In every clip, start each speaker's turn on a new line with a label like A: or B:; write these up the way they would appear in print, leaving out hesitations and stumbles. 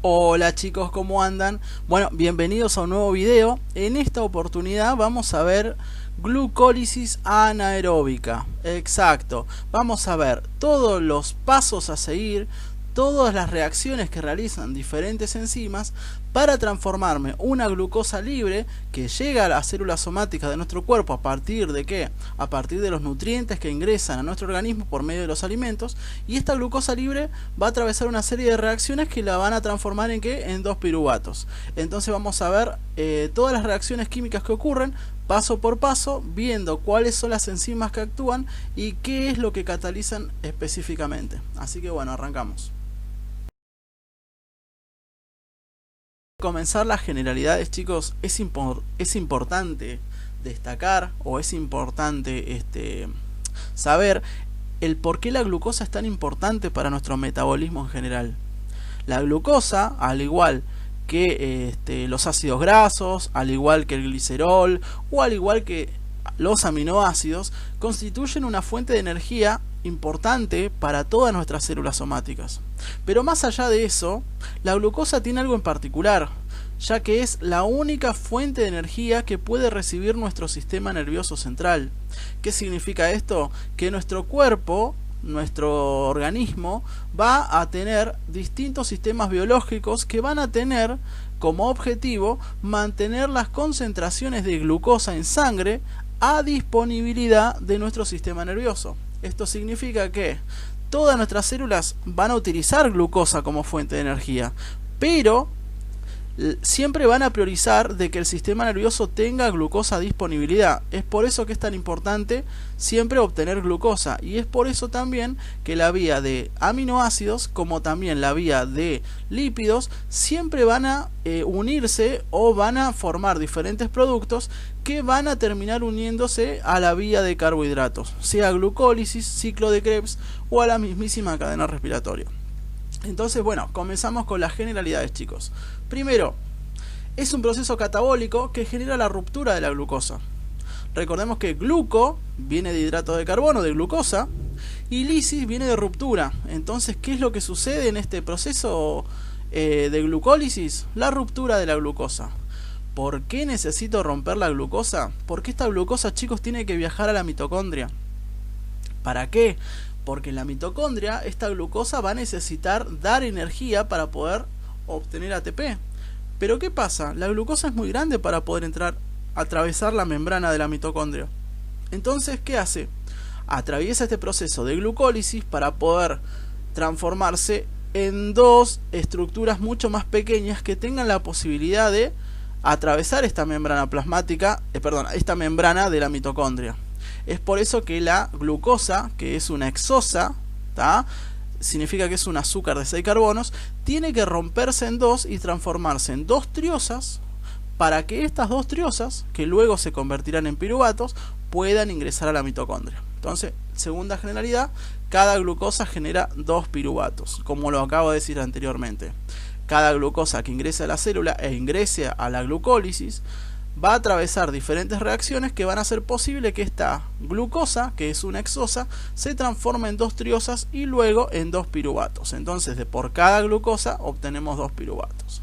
A: Hola chicos, ¿cómo andan? Bueno, bienvenidos a un nuevo video. En esta oportunidad vamos a ver glucólisis anaeróbica. Exacto, vamos a ver todos los pasos a seguir, todas las reacciones que realizan diferentes enzimas para transformarme una glucosa libre que llega a las células somáticas de nuestro cuerpo. ¿A partir de qué? A partir de los nutrientes que ingresan a nuestro organismo por medio de los alimentos, y esta glucosa libre va a atravesar una serie de reacciones que la van a transformar en ¿qué? En 2-piruvatos. Entonces vamos a ver todas las reacciones químicas que ocurren paso por paso, viendo cuáles son las enzimas que actúan y qué es lo que catalizan específicamente. Así que bueno, arrancamos. Comenzar las generalidades, chicos, es importante destacar, o es importante saber el por qué la glucosa es tan importante para nuestro metabolismo en general. La glucosa, al igual que los ácidos grasos, al igual que el glicerol o al igual que los aminoácidos, constituyen una fuente de energía importante para todas nuestras células somáticas. Pero más allá de eso, la glucosa tiene algo en particular, ya que es la única fuente de energía que puede recibir nuestro sistema nervioso central. ¿Qué significa esto? Que nuestro cuerpo, nuestro organismo, va a tener distintos sistemas biológicos que van a tener como objetivo mantener las concentraciones de glucosa en sangre a disponibilidad de nuestro sistema nervioso. Esto significa que todas nuestras células van a utilizar glucosa como fuente de energía, pero siempre van a priorizar de que el sistema nervioso tenga glucosa a disponibilidad. Es por eso que es tan importante siempre obtener glucosa, y es por eso también que la vía de aminoácidos como también la vía de lípidos siempre van a unirse o van a formar diferentes productos que van a terminar uniéndose a la vía de carbohidratos, sea glucólisis, ciclo de Krebs o a la mismísima cadena respiratoria. Entonces, bueno, comenzamos con las generalidades, chicos. Primero, es un proceso catabólico que genera la ruptura de la glucosa. Recordemos que gluco viene de hidrato de carbono, de glucosa, y lisis viene de ruptura. Entonces, ¿qué es lo que sucede en este proceso de glucólisis? La ruptura de la glucosa. ¿Por qué necesito romper la glucosa? Porque esta glucosa, chicos, tiene que viajar a la mitocondria. ¿Para qué? Porque en la mitocondria esta glucosa va a necesitar dar energía para poder obtener ATP. Pero ¿qué pasa? La glucosa es muy grande para poder atravesar la membrana de la mitocondria. Entonces, ¿qué hace? Atraviesa este proceso de glucólisis para poder transformarse en dos estructuras mucho más pequeñas que tengan la posibilidad de atravesar esta membrana plasmática, esta membrana de la mitocondria. Es por eso que la glucosa, que es una hexosa, significa que es un azúcar de 6 carbonos, tiene que romperse en dos y transformarse en dos triosas para que estas dos triosas, que luego se convertirán en piruvatos, puedan ingresar a la mitocondria. Entonces, segunda generalidad, cada glucosa genera 2 piruvatos, como lo acabo de decir anteriormente. Cada glucosa que ingrese a la célula e ingrese a la glucólisis va a atravesar diferentes reacciones que van a hacer posible que esta glucosa, que es una hexosa, se transforme en 2 triosas y luego en 2 piruvatos. Entonces, por cada glucosa obtenemos 2 piruvatos.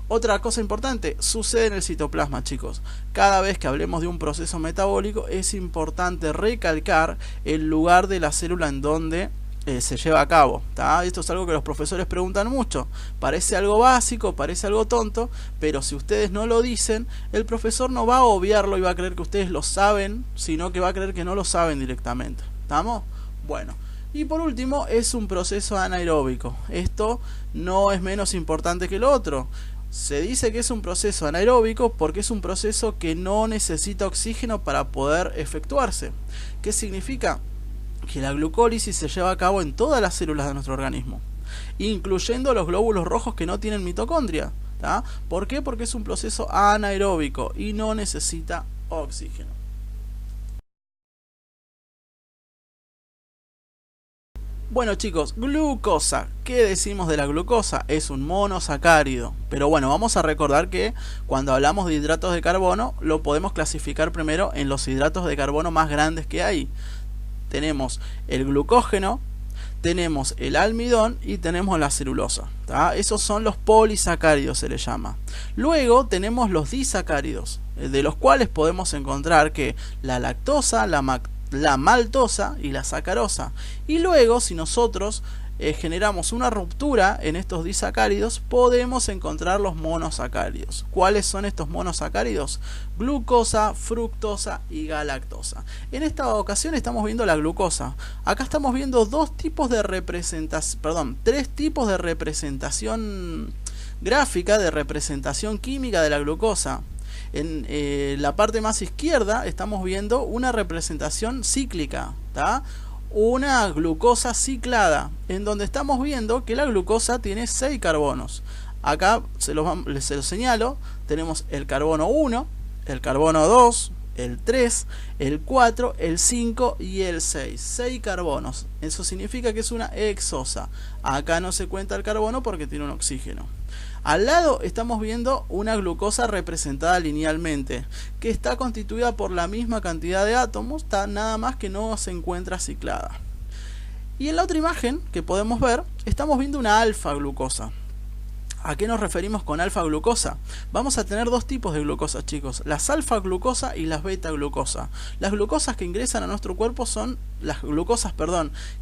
A: Otra cosa importante sucede en el citoplasma, chicos. Cada vez que hablemos de un proceso metabólico es importante recalcar el lugar de la célula en donde se lleva a cabo. Esto es algo que los profesores preguntan mucho. Parece algo básico, parece algo tonto, pero si ustedes no lo dicen, el profesor no va a obviarlo y va a creer que ustedes lo saben, sino que va a creer que no lo saben directamente. ¿Estamos? Bueno. Y por último, es un proceso anaeróbico. Esto no es menos importante que lo otro. Se dice que es un proceso anaeróbico porque es un proceso que no necesita oxígeno para poder efectuarse. ¿Qué significa? Que la glucólisis se lleva a cabo en todas las células de nuestro organismo, incluyendo los glóbulos rojos que no tienen mitocondria. ¿Por qué? Porque es un proceso anaeróbico y no necesita oxígeno. Bueno, chicos, glucosa. ¿Qué decimos de la glucosa? Es un monosacárido. Pero bueno, vamos a recordar que cuando hablamos de hidratos de carbono, lo podemos clasificar primero en los hidratos de carbono más grandes que hay. Tenemos el glucógeno, tenemos el almidón y tenemos la celulosa, ¿tá? Esos son los polisacáridos, se les llama. Luego tenemos los disacáridos, de los cuales podemos encontrar que la lactosa, la maltosa y la sacarosa. Y luego, si nosotros generamos una ruptura en estos disacáridos, podemos encontrar los monosacáridos. ¿Cuáles son estos monosacáridos? Glucosa, fructosa y galactosa. En esta ocasión estamos viendo la glucosa. Acá estamos viendo tres tipos de representación gráfica, de representación química de la glucosa. En la parte más izquierda estamos viendo una representación cíclica, ¿tá? Una glucosa ciclada, en donde estamos viendo que la glucosa tiene 6 carbonos. Acá se los señalo, tenemos el carbono 1, el carbono 2, el 3, el 4, el 5 y el 6. 6 carbonos. Eso significa que es una hexosa. Acá no se cuenta el carbono porque tiene un oxígeno. Al lado estamos viendo una glucosa representada linealmente, que está constituida por la misma cantidad de átomos, nada más que no se encuentra ciclada. Y en la otra imagen que podemos ver, estamos viendo una alfa glucosa. ¿A qué nos referimos con alfa glucosa? Vamos a tener dos tipos de glucosa, chicos, las alfa glucosa y las beta glucosa. Las glucosas que ingresan a nuestro cuerpo son las glucosas,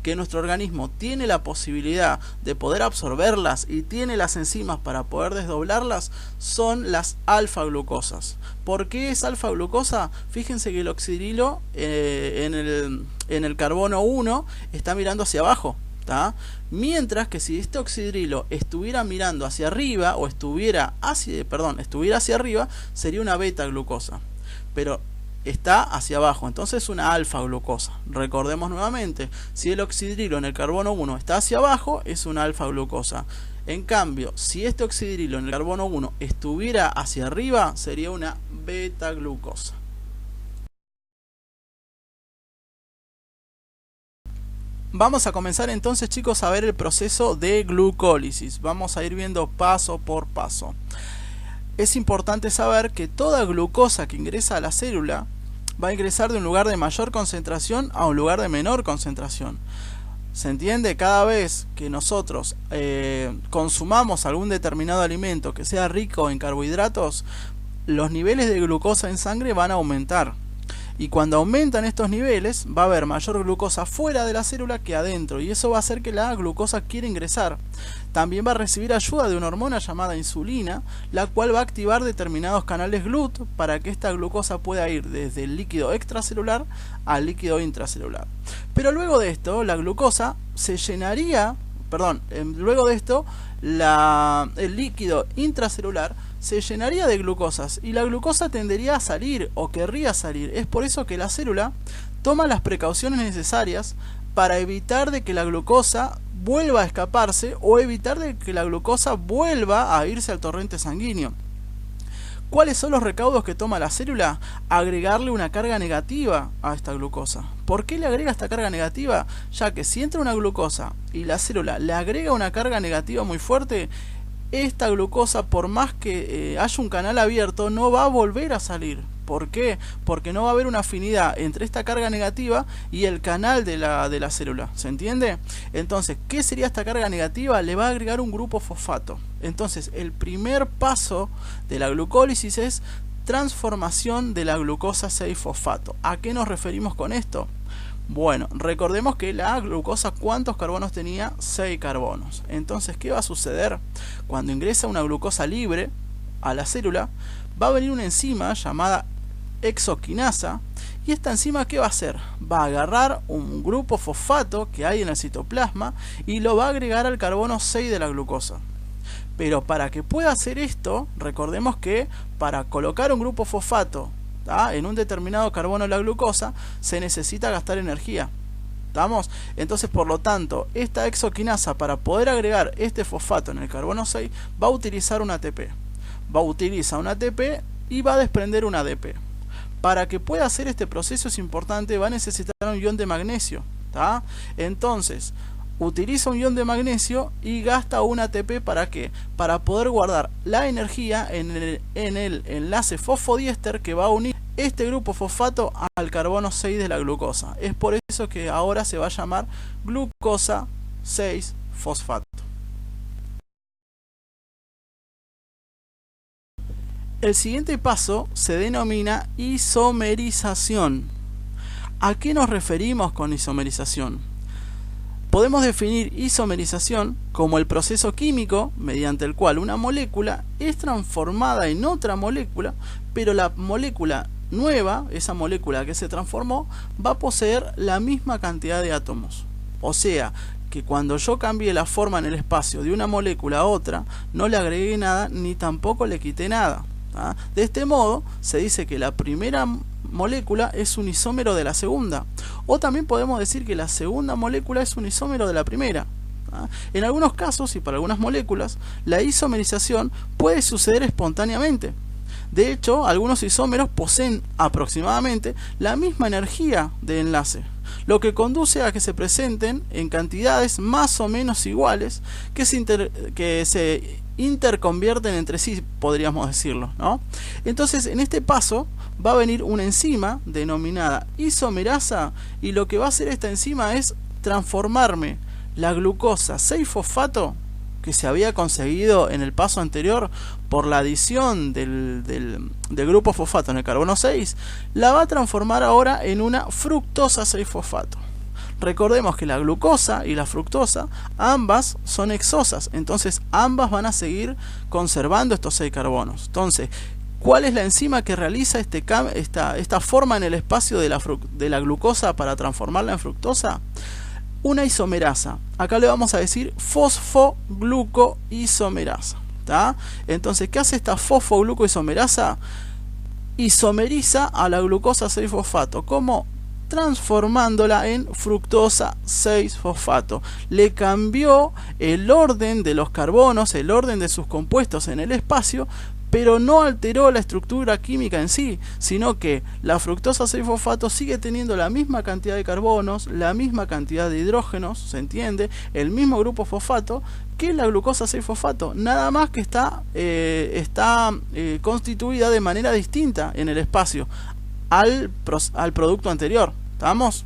A: que nuestro organismo tiene la posibilidad de poder absorberlas y tiene las enzimas para poder desdoblarlas, son las alfa glucosas. ¿Por qué es alfa glucosa? Fíjense que el oxidrilo en el carbono 1 está mirando hacia abajo, ¿tá? Mientras que si este oxidrilo estuviera mirando hacia arriba o estuviera hacia arriba, sería una beta glucosa, pero está hacia abajo, entonces es una alfa glucosa. Recordemos nuevamente, si el oxidrilo en el carbono 1 está hacia abajo, es una alfa glucosa. En cambio, si este oxidrilo en el carbono 1 estuviera hacia arriba, sería una beta glucosa. Vamos a comenzar entonces, chicos, a ver el proceso de glucólisis. Vamos a ir viendo paso por paso. Es importante saber que toda glucosa que ingresa a la célula va a ingresar de un lugar de mayor concentración a un lugar de menor concentración. ¿Se entiende? Cada vez que nosotros consumamos algún determinado alimento que sea rico en carbohidratos, los niveles de glucosa en sangre van a aumentar. Y cuando aumentan estos niveles, va a haber mayor glucosa fuera de la célula que adentro, y eso va a hacer que la glucosa quiera ingresar. También va a recibir ayuda de una hormona llamada insulina, la cual va a activar determinados canales GLUT para que esta glucosa pueda ir desde el líquido extracelular al líquido intracelular. Pero luego de esto, la glucosa se llenaría, el líquido intracelular se llenaría de glucosas y la glucosa tendería a salir o querría salir. Es por eso que la célula toma las precauciones necesarias para evitar de que la glucosa vuelva a escaparse o evitar de que la glucosa vuelva a irse al torrente sanguíneo. ¿Cuáles son los recaudos que toma la célula? Agregarle una carga negativa a esta glucosa. ¿Por qué le agrega esta carga negativa? Ya que si entra una glucosa y la célula le agrega una carga negativa muy fuerte, esta glucosa, por más que haya un canal abierto, no va a volver a salir. ¿Por qué? Porque no va a haber una afinidad entre esta carga negativa y el canal de la célula. ¿Se entiende? Entonces, ¿qué sería esta carga negativa? Le va a agregar un grupo fosfato. Entonces, el primer paso de la glucólisis es transformación de la glucosa 6-fosfato. ¿A qué nos referimos con esto? Bueno, recordemos que la glucosa, ¿cuántos carbonos tenía? 6 carbonos. Entonces, ¿qué va a suceder? Cuando ingresa una glucosa libre a la célula, va a venir una enzima llamada hexoquinasa, y esta enzima, ¿qué va a hacer? Va a agarrar un grupo fosfato que hay en el citoplasma y lo va a agregar al carbono 6 de la glucosa. Pero para que pueda hacer esto, recordemos que para colocar un grupo fosfato en un determinado carbono de la glucosa, se necesita gastar energía. ¿Estamos? Entonces, por lo tanto, esta hexoquinasa, para poder agregar este fosfato en el carbono 6, va a utilizar un ATP. Va a utilizar un ATP y va a desprender un ADP. Para que pueda hacer este proceso es importante, va a necesitar un ion de magnesio. ¿Tá? Entonces, utiliza un ion de magnesio y gasta un ATP. ¿Para qué? Para poder guardar la energía en el enlace fosfodiéster que va a unir este grupo fosfato al carbono 6 de la glucosa. Es por eso que ahora se va a llamar glucosa 6-fosfato. El siguiente paso se denomina isomerización. ¿A qué nos referimos con isomerización? Podemos definir isomerización como el proceso químico mediante el cual una molécula es transformada en otra molécula, pero la molécula nueva, esa molécula que se transformó, va a poseer la misma cantidad de átomos. O sea, que cuando yo cambie la forma en el espacio de una molécula a otra, no le agregué nada ni tampoco le quité nada. De este modo, se dice que la primera molécula es un isómero de la segunda, o también podemos decir que la segunda molécula es un isómero de la primera. En algunos casos y para algunas moléculas, la isomerización puede suceder espontáneamente. De hecho, algunos isómeros poseen aproximadamente la misma energía de enlace, lo que conduce a que se presenten en cantidades más o menos iguales que se interconvierten entre sí, podríamos decirlo, ¿no? Entonces, en este paso va a venir una enzima denominada isomerasa, y lo que va a hacer esta enzima es transformarme la glucosa 6-fosfato que se había conseguido en el paso anterior por la adición del grupo fosfato en el carbono 6, la va a transformar ahora en una fructosa 6-fosfato. Recordemos que la glucosa y la fructosa ambas son hexosas, entonces ambas van a seguir conservando estos 6 carbonos. Entonces, ¿cuál es la enzima que realiza esta forma en el espacio de la glucosa para transformarla en fructosa? Una isomerasa. Acá le vamos a decir fosfoglucoisomerasa. Entonces, ¿qué hace esta fosfoglucoisomerasa? Isomeriza a la glucosa 6-fosfato. ¿Cómo? Transformándola en fructosa 6-fosfato. Le cambió el orden de los carbonos, el orden de sus compuestos en el espacio, pero no alteró la estructura química en sí, sino que la fructosa 6-fosfato sigue teniendo la misma cantidad de carbonos, la misma cantidad de hidrógenos, ¿se entiende? El mismo grupo fosfato que la glucosa 6-fosfato, nada más que está constituida de manera distinta en el espacio al producto anterior. ¿Estamos?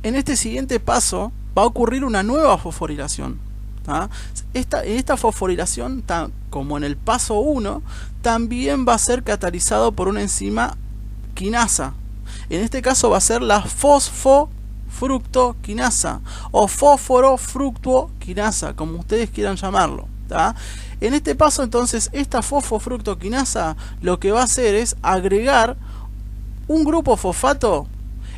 A: En este siguiente paso va a ocurrir una nueva fosforilación. Esta fosforilación, como en el paso 1, también va a ser catalizado por una enzima quinasa. En este caso va a ser la fosfofructoquinasa o fósforo-fructoquinasa, como ustedes quieran llamarlo. En este paso, entonces, esta fosfofructoquinasa lo que va a hacer es agregar un grupo fosfato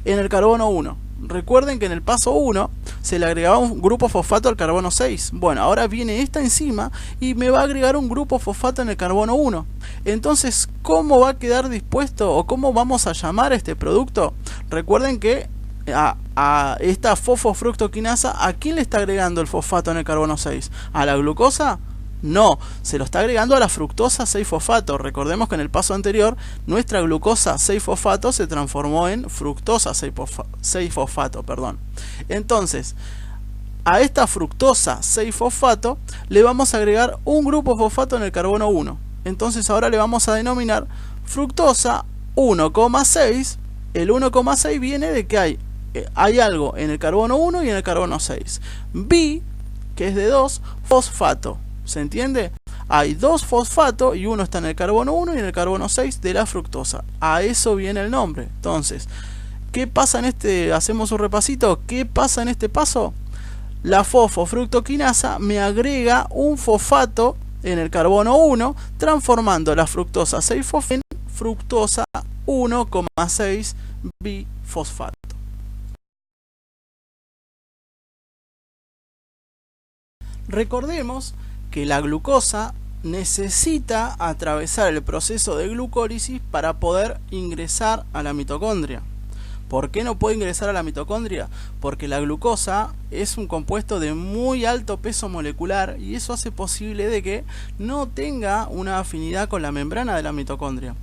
A: en el carbono 1. Recuerden que en el paso 1 se le agregaba un grupo fosfato al carbono 6. Bueno, ahora viene esta enzima y me va a agregar un grupo fosfato en el carbono 1. Entonces, ¿cómo va a quedar dispuesto o cómo vamos a llamar este producto? Recuerden que a esta fosfofructoquinasa, ¿a quién le está agregando el fosfato en el carbono 6? ¿A la glucosa? No, se lo está agregando a la fructosa 6-fosfato. Recordemos que en el paso anterior nuestra glucosa 6-fosfato se transformó en fructosa 6-fosfato, perdón. Entonces, a esta fructosa 6-fosfato le vamos a agregar un grupo fosfato en el carbono 1. Entonces ahora le vamos a denominar fructosa 1,6. El 1,6 viene de que hay algo en el carbono 1 y en el carbono 6. Bi, que es de 2, fosfato. ¿Se entiende? Hay 2 fosfatos y uno está en el carbono 1 y en el carbono 6 de la fructosa. A eso viene el nombre. Entonces, ¿qué pasa en este? Hacemos un repasito. ¿Qué pasa en este paso? La fosfofructoquinasa me agrega un fosfato en el carbono 1, transformando la fructosa 6-fosfato en fructosa 1,6 bifosfato. Recordemos que la glucosa necesita atravesar el proceso de glucólisis para poder ingresar a la mitocondria. ¿Por qué no puede ingresar a la mitocondria? Porque la glucosa es un compuesto de muy alto peso molecular y eso hace posible de que no tenga una afinidad con la membrana de la mitocondria.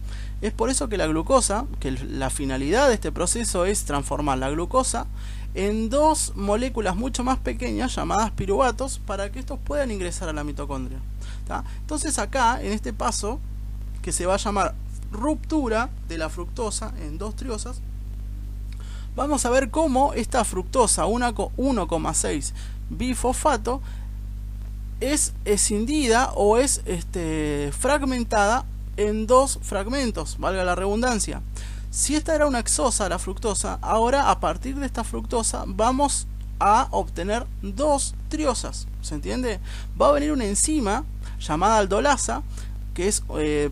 A: Es por eso que la glucosa, que la finalidad de este proceso es transformar la glucosa en 2 moléculas mucho más pequeñas llamadas piruvatos para que estos puedan ingresar a la mitocondria. Entonces acá, en este paso, que se va a llamar ruptura de la fructosa en 2 triosas, vamos a ver cómo esta fructosa 1,6 bifosfato es escindida o es fragmentada en dos fragmentos, valga la redundancia. Si esta era una hexosa, la fructosa, ahora a partir de esta fructosa vamos a obtener dos triosas, ¿se entiende? Va a venir una enzima llamada aldolasa, que es,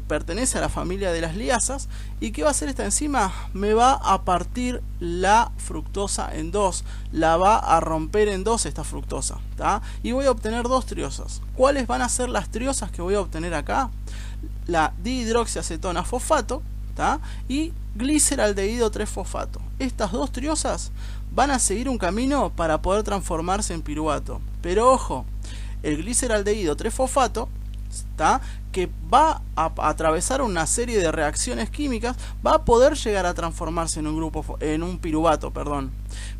A: pertenece a la familia de las liasas. ¿Y qué va a hacer esta enzima? Me va a partir la fructosa en dos, la va a romper en dos esta fructosa, ¿tá? Y voy a obtener dos triosas. ¿Cuáles van a ser las triosas que voy a obtener acá? La dihidroxiacetona fosfato, ¿tá? Y gliceraldehído 3-fosfato. Estas dos triosas van a seguir un camino para poder transformarse en piruvato. Pero ojo, el gliceraldehído 3-fosfato, ¿tá?, que va a atravesar una serie de reacciones químicas, va a poder llegar a transformarse en un piruvato, perdón.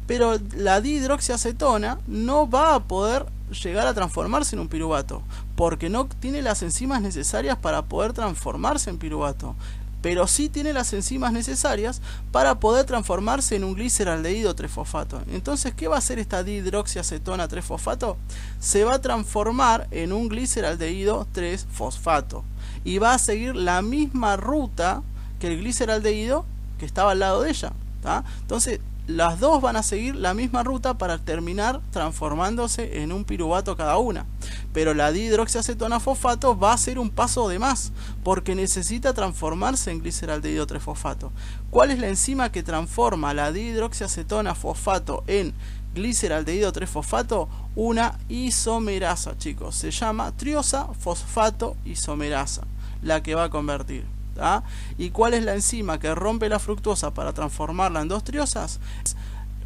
A: Pero la dihidroxiacetona no va a poder llegar a transformarse en un piruvato, porque no tiene las enzimas necesarias para poder transformarse en piruvato. Pero sí tiene las enzimas necesarias para poder transformarse en un gliceraldehído 3-fosfato. Entonces, ¿qué va a hacer esta dihidroxiacetona 3-fosfato? Se va a transformar en un gliceraldehído 3-fosfato y va a seguir la misma ruta que el gliceraldehído que estaba al lado de ella, ¿tá? Entonces, las dos van a seguir la misma ruta para terminar transformándose en un piruvato cada una. Pero la dihidroxiacetona fosfato va a ser un paso de más, porque necesita transformarse en gliceraldehído 3-fosfato. ¿Cuál es la enzima que transforma la dihidroxiacetona fosfato en gliceraldehído 3-fosfato? Una isomerasa, chicos. Se llama triosa fosfato isomerasa, la que va a convertir. ¿Ah? ¿Y cuál es la enzima que rompe la fructosa para transformarla en dos triosas?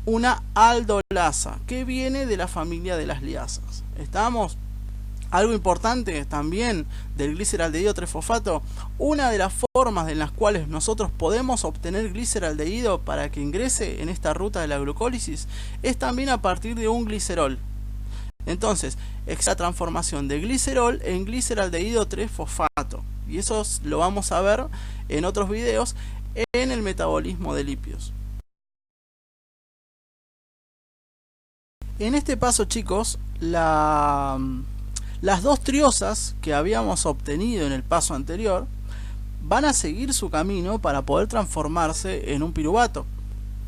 A: Una aldolasa, que viene de la familia de las liasas. ¿Estamos? Algo importante también del gliceraldehído 3-fosfato, una de las formas en las cuales nosotros podemos obtener gliceraldehído para que ingrese en esta ruta de la glucólisis es también a partir de un glicerol. Entonces, esta transformación de glicerol en gliceraldehído 3-fosfato. Y eso lo vamos a ver en otros videos en el metabolismo de lípidos. En este paso, chicos, las dos triosas que habíamos obtenido en el paso anterior van a seguir su camino para poder transformarse en un piruvato.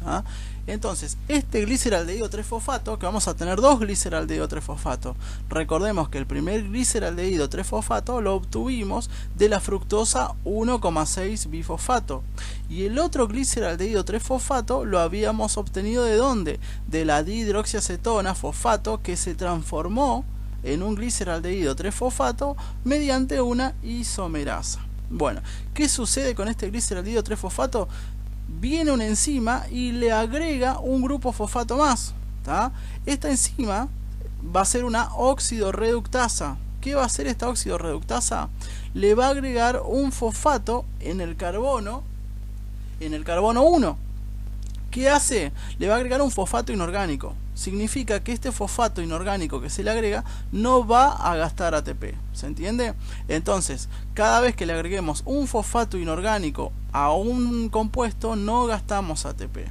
A: ¿Ah? Entonces, este gliceraldehído 3-fosfato, que vamos a tener dos gliceraldehído 3-fosfato. Recordemos que el primer gliceraldehído 3-fosfato lo obtuvimos de la fructosa 1,6 bifosfato. Y el otro gliceraldehído 3-fosfato lo habíamos obtenido ¿de dónde? De la dihidroxiacetona fosfato, que se transformó en un gliceraldehído 3-fosfato mediante una isomerasa. Bueno, ¿qué sucede con este gliceraldehído 3-fosfato? Viene una enzima y le agrega un grupo fosfato más, ¿tá? Esta enzima va a ser una oxidorreductasa. ¿Qué va a hacer esta oxidorreductasa? Le va a agregar un fosfato en el carbono 1. ¿Qué hace? Le va a agregar un fosfato inorgánico. Significa que este fosfato inorgánico que se le agrega no va a gastar ATP. ¿Se entiende? Entonces, cada vez que le agreguemos un fosfato inorgánico a un compuesto, no gastamos ATP.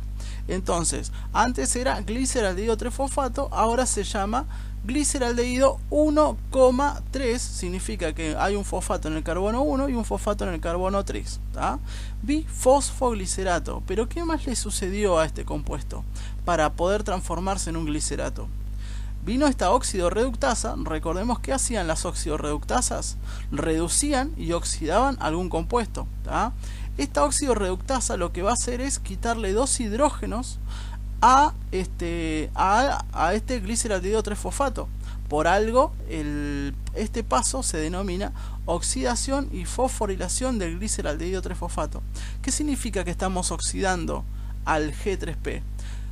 A: Entonces, antes era gliceraldehído 3-fosfato, ahora se llama gliceraldehído 1,3, significa que hay un fosfato en el carbono 1 y un fosfato en el carbono 3, ¿tá? Bifosfoglicerato. Pero ¿qué más le sucedió a este compuesto para poder transformarse en un glicerato? Vino esta oxidorreductasa. Recordemos que hacían las oxidorreductasas, reducían y oxidaban algún compuesto, ¿tá? Esta oxidorreductasa lo que va a hacer es quitarle dos hidrógenos a este gliceraldehído 3-fosfato. Por algo, este paso se denomina oxidación y fosforilación del gliceraldehído 3-fosfato. ¿Qué significa que estamos oxidando al G3P?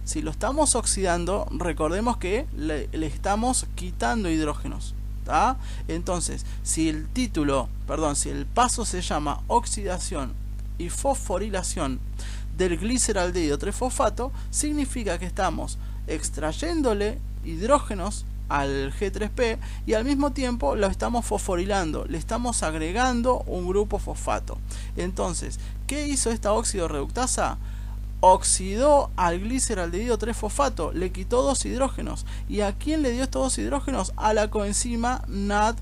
A: Si lo estamos oxidando, recordemos que le estamos quitando hidrógenos, ¿tá? Entonces, si el paso se llama oxidación y fosforilación del gliceraldehído 3-fosfato, significa que estamos extrayéndole hidrógenos al G3P y al mismo tiempo lo estamos fosforilando, le estamos agregando un grupo fosfato. Entonces, ¿qué hizo esta oxidorreductasa? oxidó al gliceraldehído 3-fosfato, le quitó 2 hidrógenos. ¿Y a quién le dio estos 2 hidrógenos? A la coenzima NAD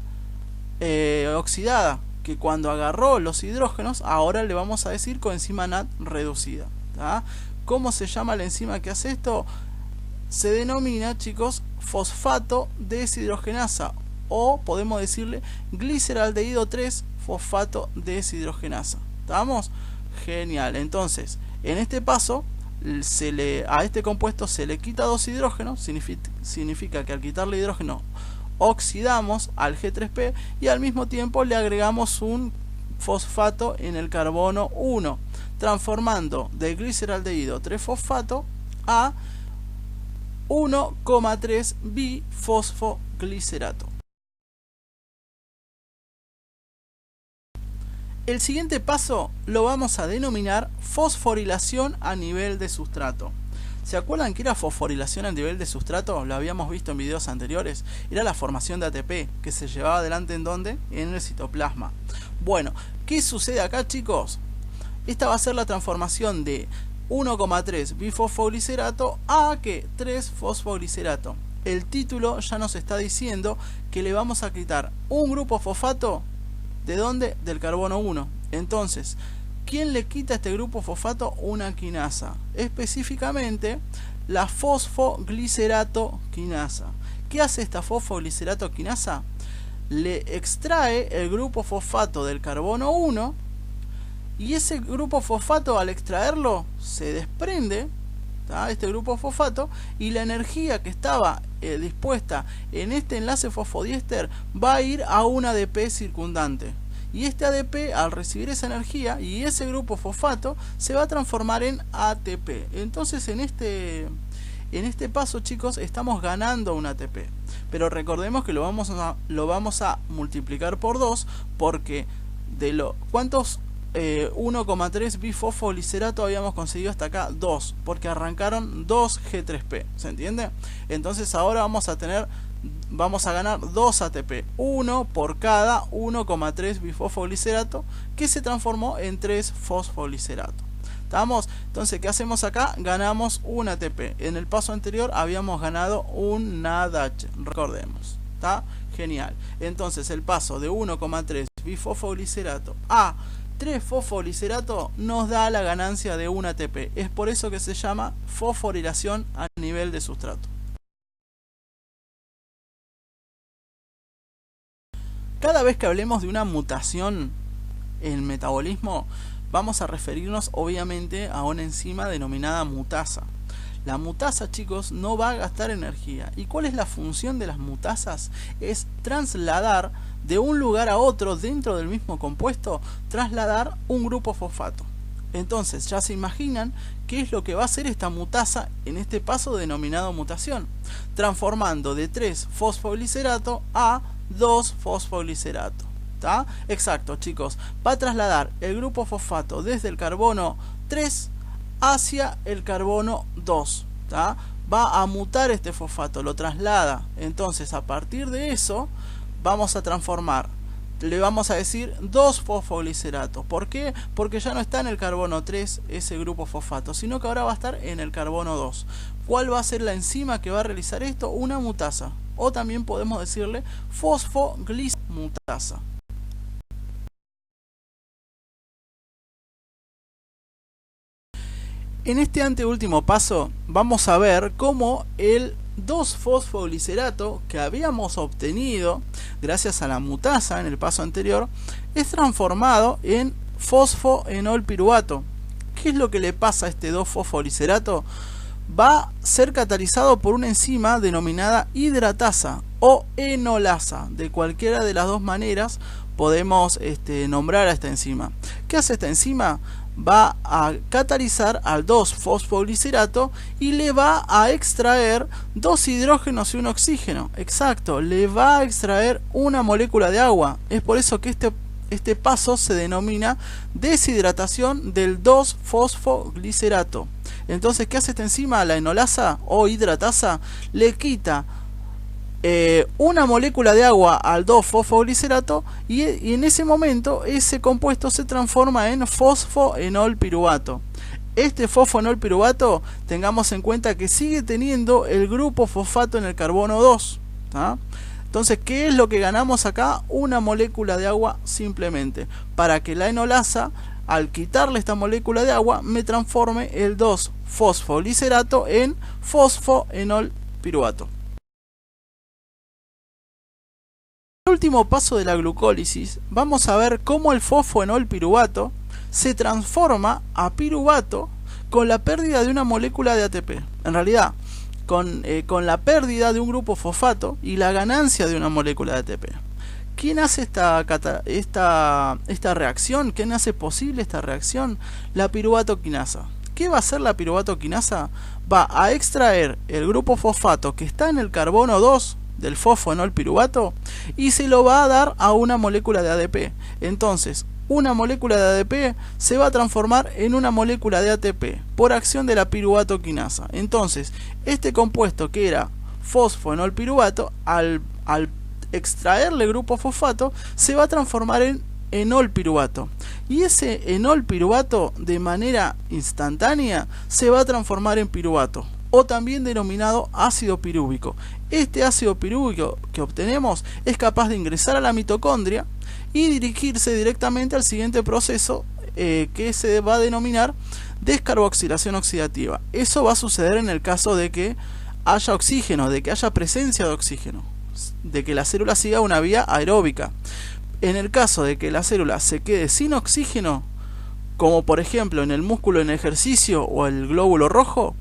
A: oxidada, que cuando agarró los hidrógenos, ahora le vamos a decir coenzima NAD reducida. ¿Tá? ¿Cómo se llama la enzima que hace esto? Se denomina, chicos, fosfato deshidrogenasa, o podemos decirle gliceraldehído 3-fosfato deshidrogenasa. ¿Estamos? Genial. Entonces, en este paso, a este compuesto se le quita 2 hidrógenos, significa que al quitarle hidrógeno oxidamos al G3P y al mismo tiempo le agregamos un fosfato en el carbono 1, transformando de gliceraldehído 3-fosfato a 1,3 bifosfoglicerato. El siguiente paso lo vamos a denominar fosforilación a nivel de sustrato. ¿Se acuerdan que era fosforilación a nivel de sustrato? Lo habíamos visto en videos anteriores. Era la formación de ATP que se llevaba adelante ¿en dónde? En el citoplasma. Bueno, ¿qué sucede acá, chicos? Esta va a ser la transformación de 1,3 bifosfoglicerato a ¿qué? 3-fosfoglicerato. El título ya nos está diciendo que le vamos a quitar un grupo fosfato. ¿De dónde? Del carbono 1. Entonces, ¿quién le quita a este grupo fosfato? Una quinasa. Específicamente, la fosfoglicerato quinasa. ¿Qué hace esta fosfoglicerato quinasa? Le extrae el grupo fosfato del carbono 1 y ese grupo fosfato, al extraerlo, se desprende, ¿tá? Este grupo fosfato, y la energía que estaba dispuesta en este enlace fosfodiéster va a ir a un ADP circundante, y este ADP, al recibir esa energía y ese grupo fosfato, se va a transformar en ATP. Entonces en este paso, chicos, estamos ganando un ATP, pero recordemos que lo vamos a multiplicar por 2, porque ¿cuántos 1,3 bifosfoglicerato habíamos conseguido hasta acá? 2, porque arrancaron 2 G3P, ¿se entiende? Entonces ahora vamos a ganar 2 ATP, 1 por cada 1,3 bifosfoglicerato, que se transformó en 3 fosfoglicerato. ¿Estamos? Entonces, ¿qué hacemos acá? Ganamos un ATP. En el paso anterior habíamos ganado un NADH, recordemos. ¿Está? Genial. Entonces, el paso de 1,3 bifosfoglicerato a 3-fosfoglicerato nos da la ganancia de un ATP. Es por eso que se llama fosforilación a nivel de sustrato. Cada vez que hablemos de una mutación en el metabolismo, vamos a referirnos obviamente a una enzima denominada mutasa. La mutasa, chicos, no va a gastar energía. ¿Y cuál es la función de las mutasas? Es trasladar de un lugar a otro dentro del mismo compuesto, trasladar un grupo fosfato. Entonces ya se imaginan qué es lo que va a hacer esta mutasa en este paso denominado mutación, transformando de 3-fosfoglicerato a 2-fosfoglicerato. ¿Tá? Exacto, chicos, va a trasladar el grupo fosfato desde el carbono 3 hacia el carbono 2. ¿Tá? Va a mutar este fosfato, lo traslada. Entonces, a partir de eso, vamos a transformar, le vamos a decir 2-fosfoglicerato. ¿Por qué? Porque ya no está en el carbono 3 ese grupo fosfato, sino que ahora va a estar en el carbono 2. ¿Cuál va a ser la enzima que va a realizar esto? Una mutasa, o también podemos decirle fosfoglicmutasa. En este anteúltimo paso vamos a ver cómo el 2-fosfoglicerato que habíamos obtenido gracias a la mutasa en el paso anterior es transformado en fosfoenolpiruvato. ¿Qué es lo que le pasa a este 2-fosfoglicerato? Va a ser catalizado por una enzima denominada hidratasa o enolasa. De cualquiera de las dos maneras podemos nombrar a esta enzima. ¿Qué hace esta enzima? Va a catalizar al 2-fosfoglicerato y le va a extraer 2 hidrógenos y un oxígeno. Exacto, le va a extraer una molécula de agua. Es por eso que este paso se denomina deshidratación del 2-fosfoglicerato. Entonces, ¿qué hace esta enzima? La enolasa o hidratasa le quita una molécula de agua al 2-fosfoglicerato y en ese momento ese compuesto se transforma en fosfoenolpiruvato. este fosfonol piruvato, tengamos en cuenta que sigue teniendo el grupo fosfato en el carbono 2. ¿tá? Entonces, ¿qué es lo que ganamos acá? Una molécula de agua simplemente, para que la enolasa, al quitarle esta molécula de agua, me transforme el 2-fosfolicerato en fosfoenol piruvato. En el último paso de la glucólisis, vamos a ver cómo el fosfoenol piruvato se transforma a piruvato con la pérdida de una molécula de ATP. En realidad, con la pérdida de un grupo fosfato y la ganancia de una molécula de ATP. ¿Quién hace esta reacción? ¿Quién hace posible esta reacción? La piruvato quinasa. ¿Qué va a hacer la piruvato quinasa? Va a extraer el grupo fosfato que está en el carbono 2 del fosfoenol piruvato y se lo va a dar a una molécula de ADP. Entonces, una molécula de ADP se va a transformar en una molécula de ATP por acción de la piruvato quinasa. Entonces, este compuesto que era fosfoenol piruvato, al extraerle grupo fosfato, se va a transformar en enol piruvato. Y ese enol piruvato, de manera instantánea, se va a transformar en piruvato, o también denominado ácido pirúvico. Este ácido pirúvico que obtenemos es capaz de ingresar a la mitocondria y dirigirse directamente al siguiente proceso que se va a denominar descarboxilación oxidativa. Eso va a suceder en el caso de que haya oxígeno, de que haya presencia de oxígeno, de que la célula siga una vía aeróbica. En el caso de que la célula se quede sin oxígeno, como por ejemplo en el músculo en ejercicio o el glóbulo rojo,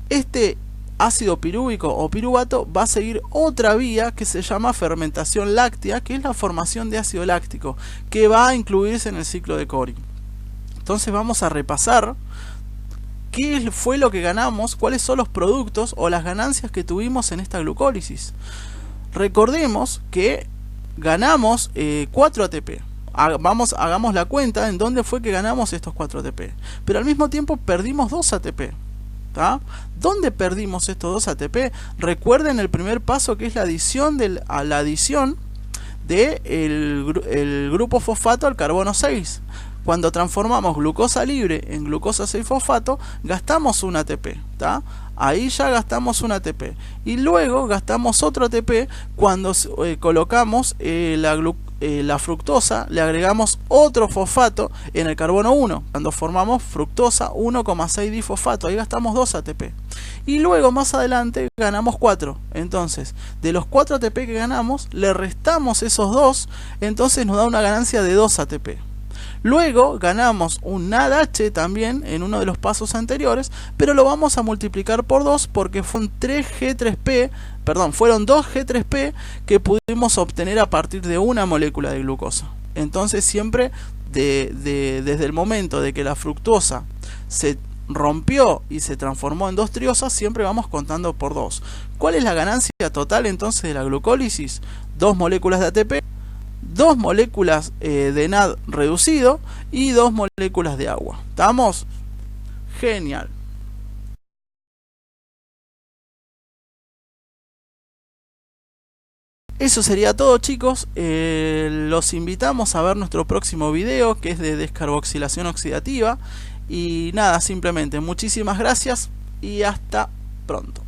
A: este ácido pirúvico o piruvato va a seguir otra vía que se llama fermentación láctea, que es la formación de ácido láctico, que va a incluirse en el ciclo de Cori. Entonces vamos a repasar qué fue lo que ganamos, cuáles son los productos o las ganancias que tuvimos en esta glucólisis. Recordemos que ganamos 4 ATP. Hagamos la cuenta en dónde fue que ganamos estos 4 ATP. Pero al mismo tiempo perdimos 2 ATP. ¿Tá? ¿Dónde perdimos estos 2 ATP? Recuerden el primer paso, que es la adición del grupo fosfato al carbono 6. Cuando transformamos glucosa libre en glucosa 6-fosfato, gastamos un ATP. ¿tá? Ahí ya gastamos un ATP. Y luego gastamos otro ATP cuando colocamos la fructosa, le agregamos otro fosfato en el carbono 1. Cuando formamos fructosa 1,6-difosfato, ahí gastamos 2 ATP. Y luego más adelante ganamos 4. Entonces, de los 4 ATP que ganamos, le restamos esos 2, entonces nos da una ganancia de 2 ATP. Luego ganamos un NADH también en uno de los pasos anteriores, pero lo vamos a multiplicar por 2 porque fueron 2G3P que pudimos obtener a partir de una molécula de glucosa. Entonces siempre desde el momento de que la fructosa se rompió y se transformó en 2 triosas, siempre vamos contando por 2. ¿Cuál es la ganancia total entonces de la glucólisis? 2 moléculas de ATP, 2 moléculas de NAD reducido y 2 moléculas de agua. ¿Estamos? Genial. Eso sería todo, chicos. Los invitamos a ver nuestro próximo video, que es de descarboxilación oxidativa. Y nada, simplemente muchísimas gracias y hasta pronto.